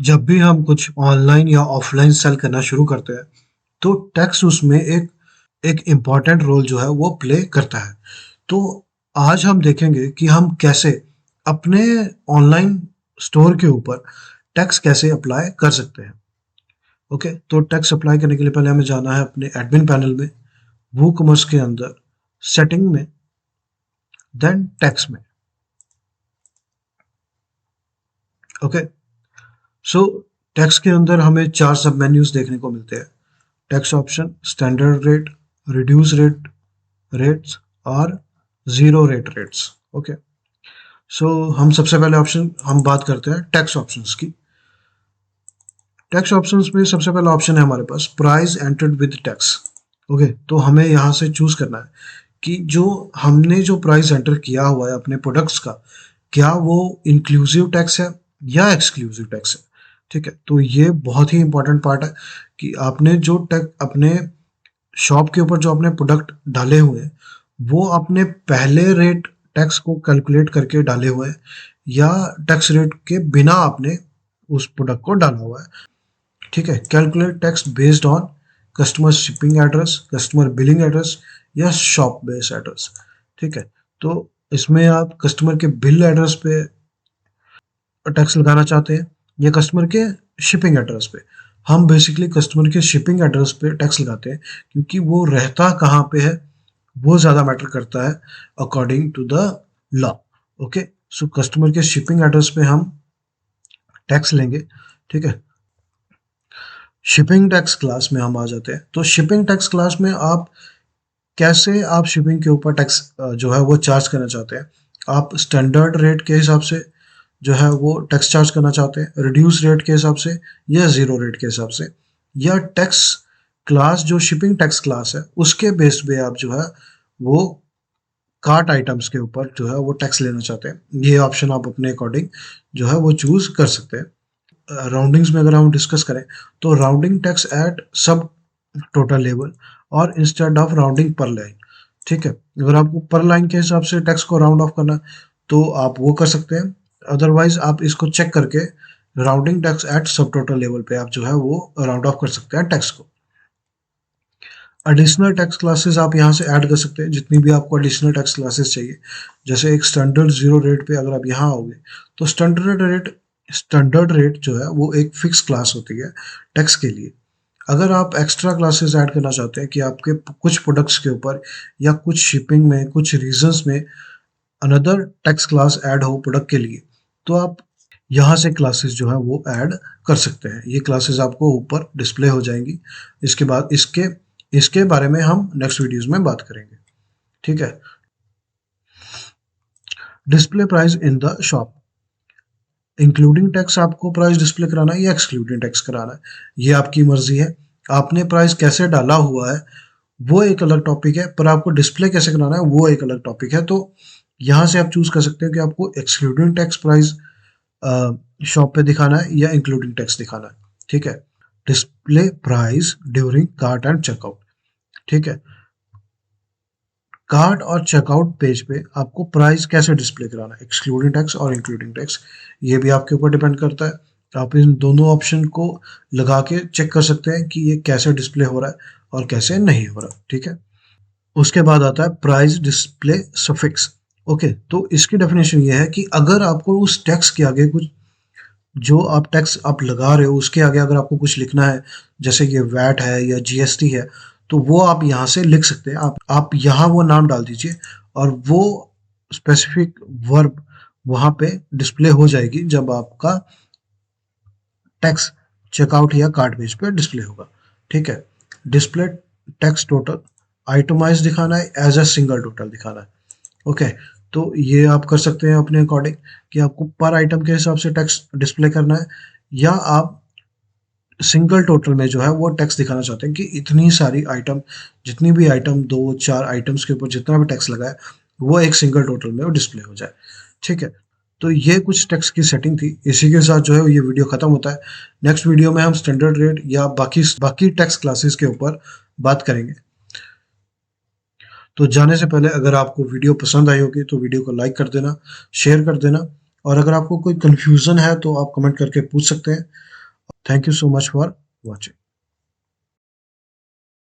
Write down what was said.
जब भी हम कुछ ऑनलाइन या ऑफलाइन सेल करना शुरू करते हैं तो टैक्स उसमें एक एक इम्पॉर्टेंट रोल जो है वो प्ले करता है। तो आज हम देखेंगे कि हम कैसे अपने ऑनलाइन स्टोर के ऊपर टैक्स कैसे अप्लाई कर सकते हैं। ओके, तो टैक्स अप्लाई करने के लिए पहले हमें जाना है अपने एडमिन पैनल में, वो कॉमर्स के अंदर, सेटिंग में, देन टैक्स में। ओके, सो टैक्स के अंदर हमें चार सब मेन्यूज देखने को मिलते हैं: tax option, standard rate, reduce rate rates और zero rate rates. Okay, so हम सबसे पहले ऑप्शन हम बात करते हैं टैक्स ऑप्शंस की। टैक्स ऑप्शंस में सबसे पहला ऑप्शन है हमारे पास price entered with tax. Okay, तो हमें यहाँ से चूज करना है कि जो हमने जो प्राइस एंटर किया हुआ है अपने प्रोडक्ट्स का, क्या वो इंक्लूसिव टैक्स है या एक्सक्लूसिव टैक्स है। ठीक है, तो ये बहुत ही इंपॉर्टेंट पार्ट है कि आपने जो टैक्स अपने शॉप के ऊपर जो आपने प्रोडक्ट डाले हुए हैं वो आपने पहले रेट टैक्स को कैलकुलेट करके डाले हुए हैं या टैक्स रेट के बिना आपने उस प्रोडक्ट को डाला हुआ है। ठीक है, calculate tax based on customer shipping address, customer billing address या शॉप बेस एड्रेस। ठीक है, तो इसमें आप कस्टमर के बिल एड्रेस पे टैक्स लगाना चाहते हैं या कस्टमर के शिपिंग एड्रेस पे। हम बेसिकली कस्टमर के शिपिंग एड्रेस पे टैक्स लगाते हैं क्योंकि वो रहता कहाँ पे है वो ज़्यादा मैटर करता है according to the law. Okay, so customer के शिपिंग एड्रेस पे हम टैक्स लेंगे। ठीक है, शिपिंग टैक्स क्लास में हम आ जाते हैं। तो शिपिंग टैक्स क्लास में आप कैसे आप शिपिंग के ऊपर टैक्स जो है वो चार्ज करना चाहते हैं। आप स्टैंडर्ड रेट के हिसाब से जो है वो टैक्स चार्ज करना चाहते हैं, रिड्यूस रेट के हिसाब से या ज़ीरो रेट के हिसाब से, या टैक्स क्लास जो शिपिंग टैक्स क्लास है उसके बेस पे आप जो है वो कार्ट आइटम्स के ऊपर जो है वो टैक्स लेना चाहते हैं। ये ऑप्शन आप अपने अकॉर्डिंग जो है वो चूज कर सकते हैं। राउंडिंग्स में अगर हम डिस्कस करें तो राउंडिंग टैक्स एट सब टोटल लेवल और इंस्टेड ऑफ राउंडिंग पर लाइन। ठीक है, अगर आपको पर लाइन के हिसाब से टैक्स को राउंड ऑफ करना है तो आप वो कर सकते हैं, अदरवाइज आप इसको चेक करके राउंडिंग टैक्स एट सब टोटल लेवल पे आप जो है वो राउंड ऑफ कर सकते हैं टैक्स को। एडिशनल टैक्स क्लासेस आप यहाँ से ऐड कर सकते हैं जितनी भी आपको एडिशनल टैक्स क्लासेस चाहिए। जैसे एक स्टैंडर्ड जीरो रेट पे अगर आप यहाँ आओगे तो स्टैंडर्ड रेट जो है वो एक फिक्स क्लास होती है टैक्स के लिए। अगर आप एक्स्ट्रा क्लासेस ऐड करना चाहते हैं कि आपके कुछ प्रोडक्ट्स के ऊपर या कुछ शिपिंग में कुछ रीजंस में अनदर टैक्स क्लास ऐड हो प्रोडक्ट के लिए, तो आप यहाँ से क्लासेस जो है वो ऐड कर सकते हैं। ये क्लासेस आपको ऊपर डिस्प्ले हो जाएंगी। इसके बाद इसके इसके बारे में हम नेक्स्ट वीडियोस में बात करेंगे। ठीक है, display price in the shop, including tax आपको प्राइस डिस्प्ले कराना है या एक्सक्लूडिंग टैक्स कराना है, ये आपकी मर्जी है। आपने प्राइस कैसे डाला हुआ है वो एक अलग टॉपिक है, पर आपको डिस्प्ले कैसे कराना है वो एक अलग टॉपिक है। तो यहाँ से आप चूज कर सकते हैं कि आपको एक्सक्लूडिंग टैक्स प्राइस शॉप पे दिखाना है या इंक्लूडिंग टैक्स दिखाना है। ठीक है, display price during cart and checkout. ठीक है, कार्ट और चेकआउट पेज पे आपको प्राइस कैसे डिस्प्ले कराना है, एक्सक्लूडिंग टैक्स और इंक्लूडिंग टैक्स, ये भी आपके ऊपर डिपेंड करता है। आप इन दोनों ऑप्शन को लगा के चेक कर सकते हैं कि ये कैसे डिस्प्ले हो रहा है और कैसे नहीं हो रहा। ठीक है, उसके बाद आता है प्राइस डिस्प्ले सफिक्स। ओके, तो इसकी डेफिनेशन ये है कि अगर आपको उस टैक्स के आगे कुछ जो आप टैक्स आप लगा रहे हो उसके आगे अगर आपको कुछ लिखना है, जैसे ये वैट है या जीएसटी है, तो वो आप यहाँ से लिख सकते हैं। आप यहाँ वो नाम डाल दीजिए और वो स्पेसिफिक वर्ब वहाँ पे डिस्प्ले हो जाएगी जब आपका टैक्स चेकआउट या कार्ट पेज पे डिस्प्ले होगा। ठीक है, डिस्प्ले टैक्स टोटल, आइटमाइज दिखाना है एज अ सिंगल टोटल दिखाना है। ओके, तो ये आप कर सकते हैं अपने अकॉर्डिंग कि आपको पर आइटम के हिसाब से टैक्स डिस्प्ले करना है या आप सिंगल टोटल में जो है वो टैक्स दिखाना चाहते हैं कि इतनी सारी आइटम, जितनी भी आइटम, दो चार आइटम्स के ऊपर जितना भी टैक्स लगा है वो एक सिंगल टोटल में वो डिस्प्ले हो जाए। ठीक है, तो ये कुछ टैक्स की सेटिंग थी। इसी के साथ जो है ये वीडियो खत्म होता है। नेक्स्ट वीडियो में हम स्टैंडर्ड रेट या बाकी बाकी टैक्स क्लासेस के ऊपर बात करेंगे। तो जाने से पहले अगर आपको वीडियो पसंद आई होगी तो वीडियो को लाइक कर देना, शेयर कर देना, और अगर आपको कोई कन्फ्यूज़न है तो आप कमेंट करके पूछ सकते हैं। Thank you so much for watching.